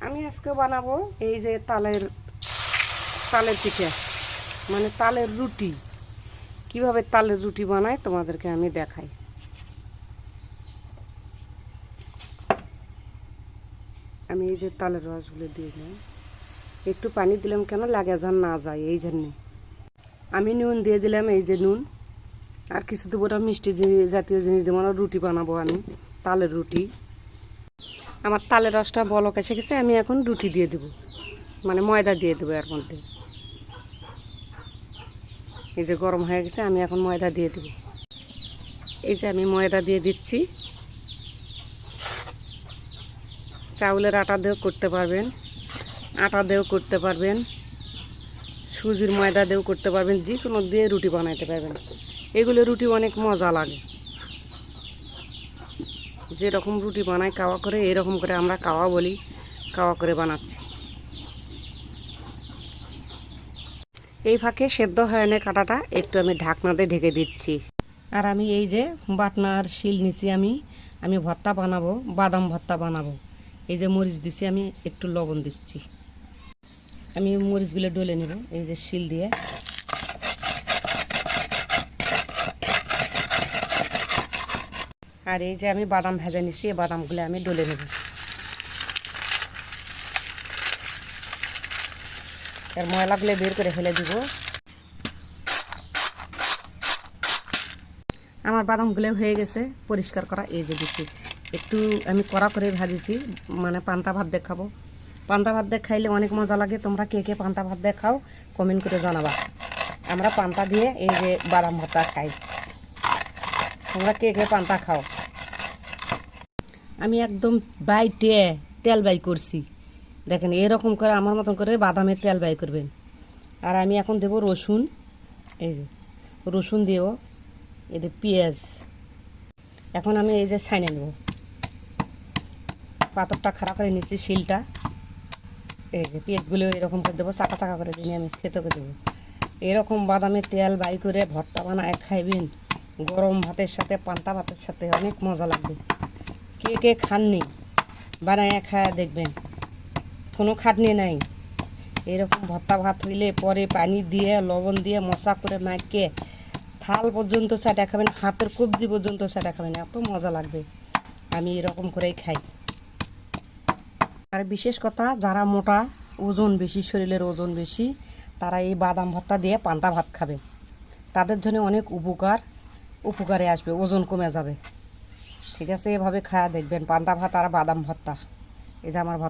আমি আজকে বানাবো এই যে তালের তালের পিঠা, মানে তালের রুটি। কিভাবে তালের রুটি বানায় তোমাদেরকে আমি দেখাই। আমি এই যে তালের রসগুলো দিয়ে দিলাম, একটু পানি দিলাম কেন লাগে যেন না যায় এই জন্যে। আমি নুন দিয়ে দিলাম, এই যে নুন, আর কিছু দেবো না, মিষ্টি জাতীয় জিনিস দেবো না। রুটি বানাবো আমি, তালের রুটি। আমার তালের রসটা বলক এসে গেছে, আমি এখন রুটি দিয়ে দেবো, মানে ময়দা দিয়ে দেবো এর মধ্যে। এই যে গরম হয়ে গেছে, আমি এখন ময়দা দিয়ে দেব। এই যে আমি ময়দা দিয়ে দিচ্ছি। চাউলের আটা দিয়েও করতে পারবেন, আটা দিয়েও করতে পারবেন, সুজির ময়দা দিয়েও করতে পারবেন, যে কোনো দিয়ে রুটি বানাইতে পারবেন। এগুলো রুটি অনেক মজা লাগে। যেরকম রুটি বানাই কাওয়া করে, এরকম করে আমরা কাওয়া বলি, কাওয়া করে বানাচ্ছি। এই ফাঁকে সেদ্ধ হয় না কাটাটা, একটু আমি ঢাকনাতে ঢেকে দিচ্ছি। আর আমি এই যে বাটনার শিল নিছি, আমি ভর্তা বানাবো, বাদাম ভর্তা বানাবো। এই যে মরিচ দিছি, আমি একটু লবণ দিচ্ছি। আমি মরিচগুলো ডলে নেব এই যে শিল দিয়ে। আর এই যে আমি বাদাম ভেজে নিছি, এই বাদামগুলো আমি ডলে নেব। এর ময়লাগুলো বের করে ফেলে দিব। আমার বাদামগুলো হয়ে গেছে পরিষ্কার করা, এই যে দিচ্ছি। একটু আমি কড়া করে ভাজিছি, মানে পান্তা ভাত দেখাবো। পান্তা ভাত দিয়ে খাইলে অনেক মজা লাগে। তোমরা কে কে পান্তা ভাত দিয়ে খাও কমেন্ট করে জানাবা। আমরা পান্তা দিয়ে এই যে বাদাম ভর্তা খাই। তোমরা কে কে পান্তা খাও? আমি একদম বাইটে তেল বাই করছি, দেখেন এরকম করে আমার মতন করে বাদামের তেল বাই করবেন। আর আমি এখন দেব রসুন, এই যে রসুন দিয়েও, এই যে পেঁয়াজ। এখন আমি এই যে ছাইনে নেব, পাথরটা খারাপ করে নিচ্ছি শিলটা। এই যে পেঁয়াজগুলো এরকম করে দেবো, চাকা চাকা করে দিয়ে আমি খেতে করে দেবো। এরকম বাদামের তেল বাই করে ভর্তা বানায় খাইবেন গরম ভাতের সাথে, পান্তা ভাতের সাথে, অনেক মজা লাগবে। কে কে খাননি বানায় খায় দেখবেন, কোনো খাটনি নাই। এরকম ভর্তা ভাত হইলে পরে পানি দিয়ে লবণ দিয়ে মশা করে মাখিয়ে থাল পর্যন্ত চাটা খাবেন, হাতের কবজি পর্যন্ত চাটা খাবেন, এত মজা লাগবে। আমি এরকম করেই খাই। আর বিশেষ কথা, যারা মোটা, ওজন বেশি, শরীরের ওজন বেশি, তারা এই বাদাম ভর্তা দিয়ে পান্তা ভাত খাবে। তাদের জন্য অনেক উপকারে আসবে, ওজন কমে যাবে। ঠিক আছে, এভাবে খাওয়া দেখবেন পান্তা ভাত আর বাদাম ভর্তা। এই যে আমার